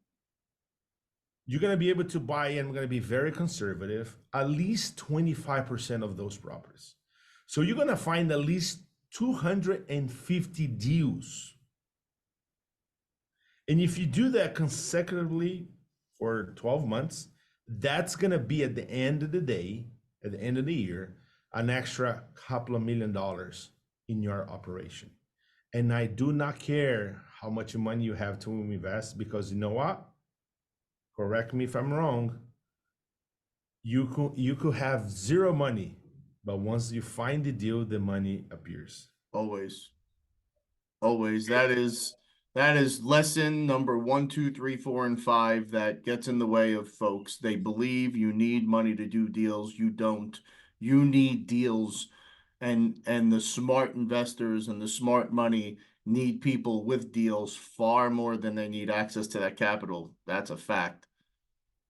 you're going to be able to buy, and I'm going to be very conservative, at least 25% of those properties. So you're going to find at least 250 deals. And if you do that consecutively for 12 months, that's going to be at the end of the day, at the end of the year, an extra couple of $1 million in your operation. And I do not care how much money you have to invest, because you know what? Correct me if I'm wrong. You could have zero money, but once you find the deal, the money appears. Always. That is lesson number 1, 2, 3, 4, and 5 that gets in the way of folks. They believe you need money to do deals. You don't. You need deals, and the smart investors and the smart money need people with deals far more than they need access to that capital. That's a fact.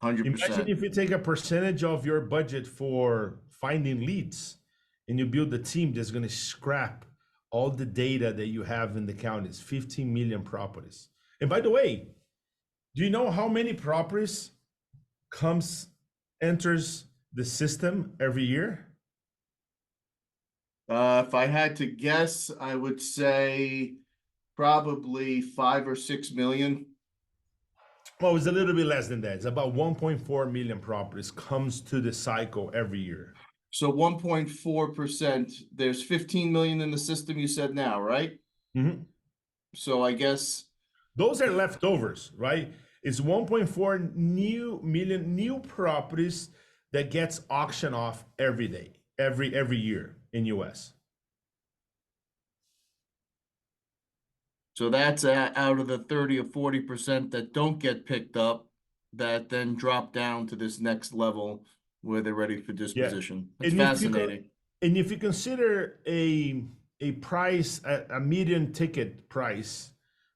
100%. Imagine if you take a percentage of your budget for finding leads and you build a team that's going to scrap all the data that you have in the counties, 15 million properties. And by the way, do you know how many properties enters the system every year? If I had to guess, I would say probably 5 or 6 million. Well, it's a little bit less than that. It's about 1.4 million properties comes to the cycle every year. So 1.4%, there's 15 million in the system, you said now, right? Mm-hmm. So I guess those are leftovers, right? It's 1.4 million new properties that gets auctioned off every day, every year in US. so that's out of the 30 or 40% that don't get picked up, that then drop down to this next level where they're ready for disposition. It's fascinating. And if you consider a price, a median ticket price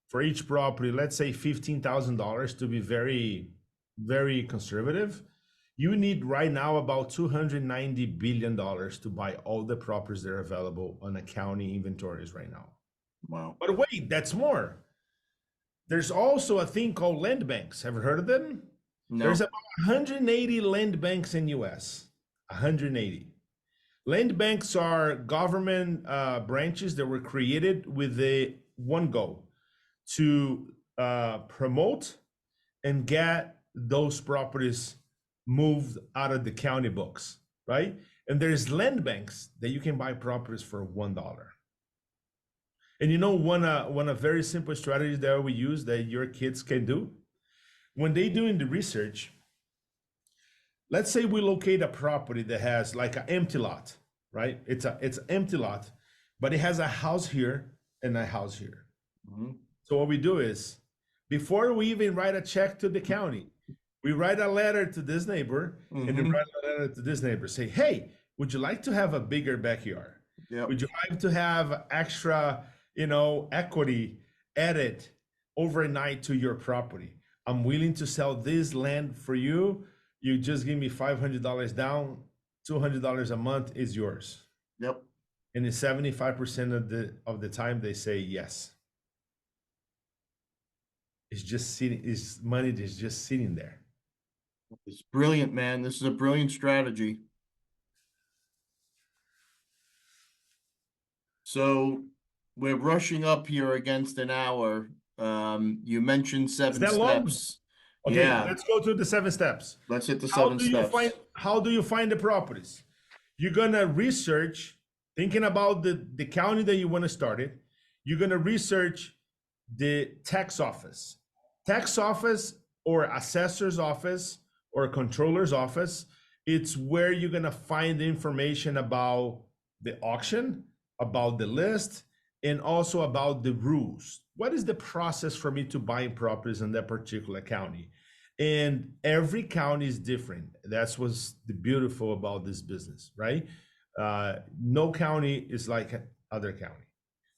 for each property, let's say $15,000 to be very, very conservative, you need right now about $290 billion to buy all the properties that are available on the county inventories right now. Wow. But wait, that's more. There's also a thing called land banks. Have you heard of them? No. There's about 180 land banks in US. 180. Land banks are government branches that were created with the one goal to promote and get those properties moved out of the county books, right? And there's land banks that you can buy properties for $1. And you know, one very simple strategy that we use that your kids can do when they doing the research. Let's say we locate a property that has like an empty lot, right? It's an empty lot, but it has a house here and a house here. Mhm. So what we do is, before we even write a check to the county, we write a letter to this neighbor and then write a letter to this neighbor. Say, hey, would you like to have a bigger backyard? Yep. Would you like to have extra, equity added overnight to your property? I'm willing to sell this land for you. You just give me $500 down, $200 a month is yours. Yep. And in 75% of the time they say yes. It's just sitting, it's money that's just sitting there. It's brilliant, man. This is a brilliant strategy. So we're rushing up here against an hour. You mentioned 7 that long? steps. Okay, Yeah. let's go to the 7 steps. Let's hit the 7 steps. How do you find the properties? You're gonna research, thinking about the county that you want to start it. You're gonna research the tax office or assessor's office or controller's office. It's where you're gonna find the information about the auction, about the list, and also about the rules. What is the process for me to buy properties in that particular county? And every county is different. That's what's the beautiful about this business, right? No county is like other county.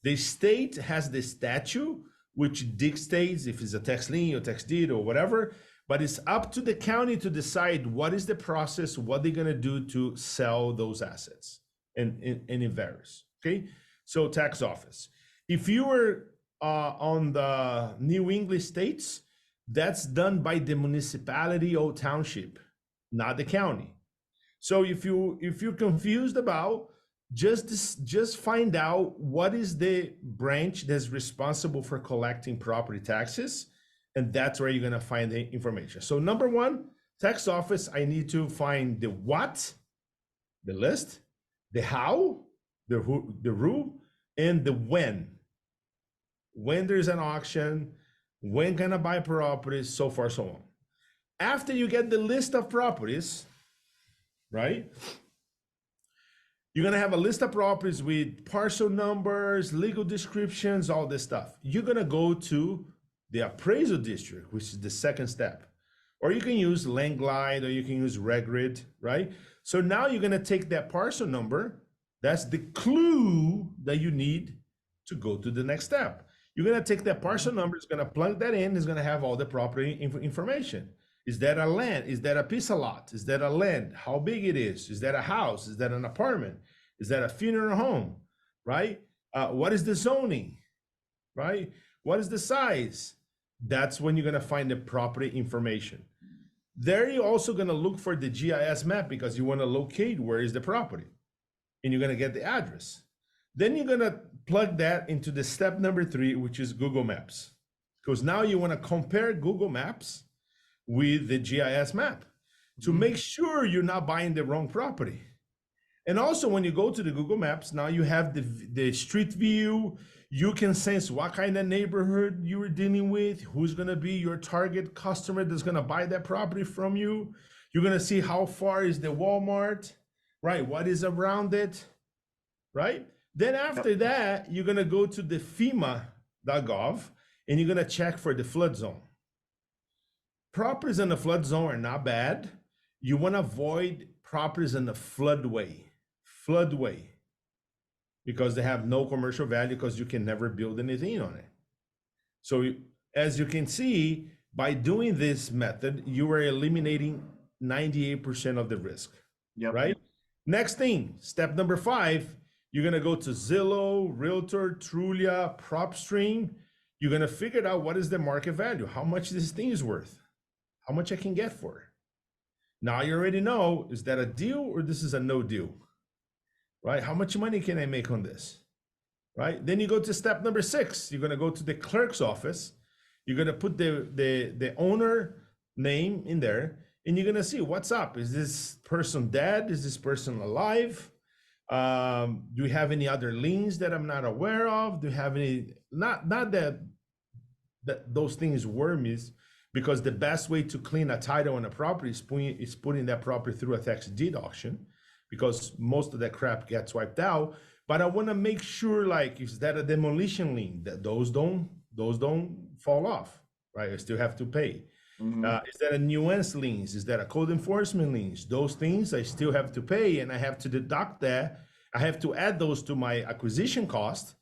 The state has the statute, which dictates if it's a tax lien or tax deed or whatever, but it's up to the county to decide what is the process, what they're gonna do to sell those assets, and it varies, okay? So tax office. If you were on the New England states, That's done by the municipality or township, not the county. So if you're confused about, just find out what is the branch that's responsible for collecting property taxes, and that's where you're gonna find the information. So number one, tax office, I need to find the what, the list, the how, the who, and the when. When there's an auction, when can I buy properties, so far, so on. After you get the list of properties, right? You're gonna have a list of properties with parcel numbers, legal descriptions, all this stuff. You're gonna go to the appraisal district, which is the second step. Or you can use Landglide, or you can use Regrid, right? So now you're gonna take that parcel number, that's the clue that you need to go to the next step. You're gonna take that parcel number, it's gonna plug that in, it's gonna have all the property information. Is that a land? Is that a piece of lot? Is that a land? How big it is? Is that a house? Is that an apartment? Is that a funeral home, right? What is the zoning, right? What is the size? That's when you're gonna find the property information. There you're also gonna look for the GIS map because you wanna locate where is the property, and you're gonna get the address. Then you're gonna plug that into the step number 3, which is Google Maps. Because now you wanna compare Google Maps with the GIS map to make sure you're not buying the wrong property. And also when you go to the Google Maps, now you have the street view, you can sense what kind of neighborhood you are dealing with, who's gonna be your target customer that's gonna buy that property from you. You're gonna see how far is the Walmart, right? What is around it, right? Then after that, you're gonna go to the FEMA.gov and you're gonna check for the flood zone. Properties in the flood zone are not bad. You wanna avoid properties in the floodway, because they have no commercial value because you can never build anything on it. So as you can see, by doing this method, you are eliminating 98% of the risk, right? Next thing, step number 5, you're gonna go to Zillow, Realtor, Trulia, PropStream. You're gonna figure out what is the market value, how much this thing is worth, how much I can get for it. Now you already know, is that a deal or this is a no deal, right? How much money can I make on this, right? Then you go to step number 6. You're gonna go to the clerk's office. You're gonna put the owner name in there, and you're gonna see what's up. Is this person dead? Is this person alive? Do we have any other liens that I'm not aware of? Do you have any, not that those things worry me, because the best way to clean a title on a property is putting that property through a tax deed auction, because most of that crap gets wiped out. But I want to make sure, like, is that a demolition lien, that those don't fall off, right? I still have to pay. Is that a nuance liens? Is that a code enforcement liens? Those things I still have to pay, and I have to deduct that. I have to add those to my acquisition cost.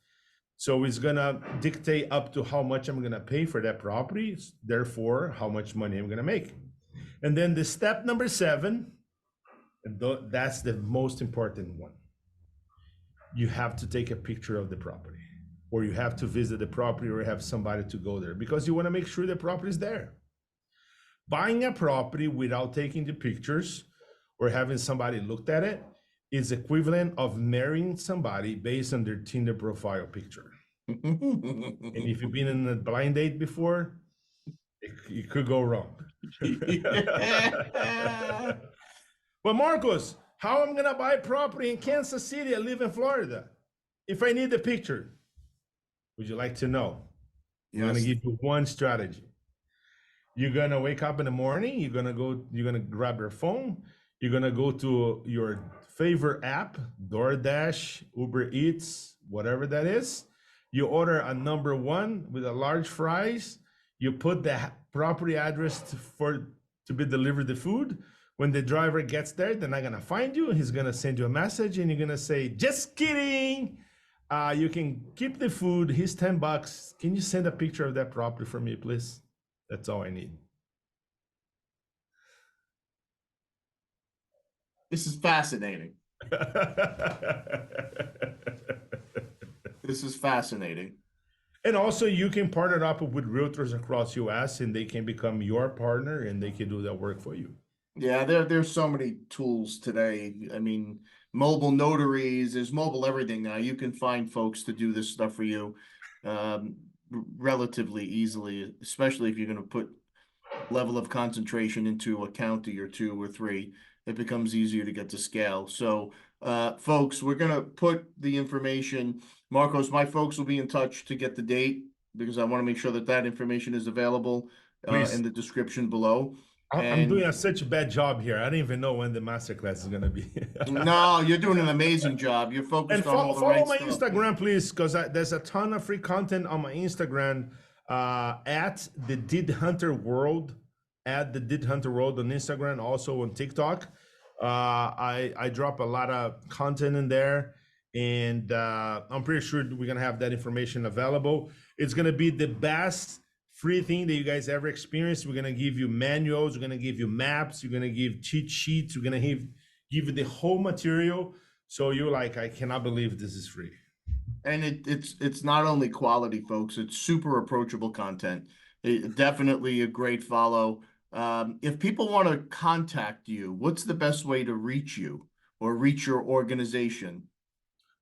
So it's gonna dictate up to how much I'm gonna pay for that property, therefore how much money I'm gonna make. And then the step number 7, and that's the most important one. You have to take a picture of the property, or you have to visit the property, or have somebody to go there, because you wanna make sure the property is there. Buying a property without taking the pictures or having somebody looked at it is equivalent of marrying somebody based on their Tinder profile picture. And if you've been in a blind date before, it could go wrong. But Marcos, how am I gonna buy property in Kansas City? I live in Florida. If I need the picture, would you like to know? I'm gonna give you one strategy. You're gonna wake up in the morning, you're gonna grab your phone, you're gonna go to your favorite app, DoorDash, Uber Eats, whatever that is. You order a number 1 with a large fries. You put the property address to be delivered the food. When the driver gets there, they're not gonna find you. He's gonna send you a message, and you're gonna say, "Just kidding. You can keep the food. Here's $10. Can you send a picture of that property for me, please?" That's all I need. This is fascinating. This is fascinating. And also you can partner up with realtors across US and they can become your partner and they can do that work for you. Yeah, there's so many tools today. I mean, mobile notaries, there's mobile everything now. You can find folks to do this stuff for you um, relatively easily, especially if you're going to put level of concentration into a county or two or three. It becomes easier to get to scale. So, folks, we're going to put the information. Marcos, my folks will be in touch to get the date because I want to make sure that that information is available Please. in the description below. I'm doing such a bad job here. I don't even know when the masterclass is gonna be. No, you're doing an amazing job. You're focused And on all the right follow my stuff. Instagram, please, because there's a ton of free content on my Instagram at the Did Hunter World, at the Did Hunter World on Instagram, also on TikTok. I drop a lot of content in there, and I'm pretty sure we're gonna have that information available. It's gonna be the best free thing that you guys ever experienced. We're gonna give you manuals, we're gonna give you maps, we're gonna give cheat sheets, we're gonna give you the whole material. So you're like, I cannot believe this is free. And it's not only quality, folks, it's super approachable content. Definitely a great follow. If people want to contact you, what's the best way to reach you or reach your organization?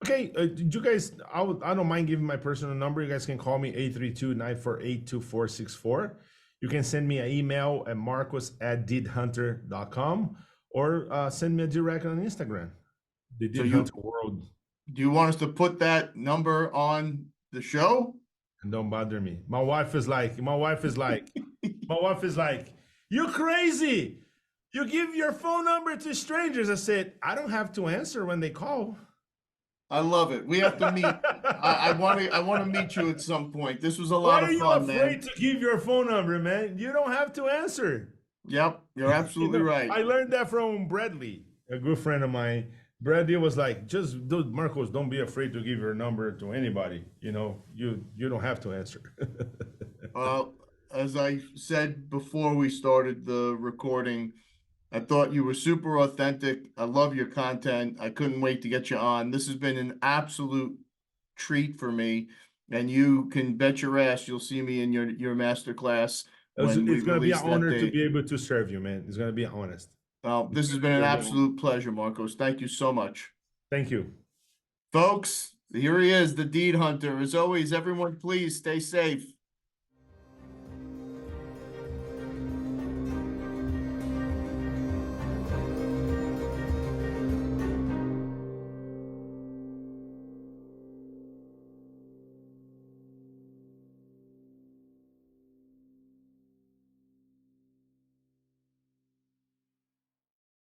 Okay, you guys, I don't mind giving my personal number. You guys can call me 832-948-2464. You can send me an email at marcos@didhunter.com or send me a direct on Instagram. The Did Hunter World. Do you want us to put that number on the show? And don't bother me. My wife is like, you're crazy. You give your phone number to strangers. I said, I don't have to answer when they call. I love it. We have to meet. I want to meet you at some point. This was a lot of fun, man. Why are you afraid to give your phone number, man? You don't have to answer. Yep, you're absolutely right. I learned that from Bradley, a good friend of mine. Bradley was like, just dude, Marcos, don't be afraid to give your number to anybody. You know, you don't have to answer. As I said before we started the recording, I thought you were super authentic. I love your content. I couldn't wait to get you on. This has been an absolute treat for me. And you can bet your ass you'll see me in your masterclass. It's going to be an honor to be able to serve you, man. It's going to be honest. This has been an absolute pleasure, Marcos. Thank you so much. Thank you. Folks, here he is, the Deed Hunter. As always, everyone, please stay safe.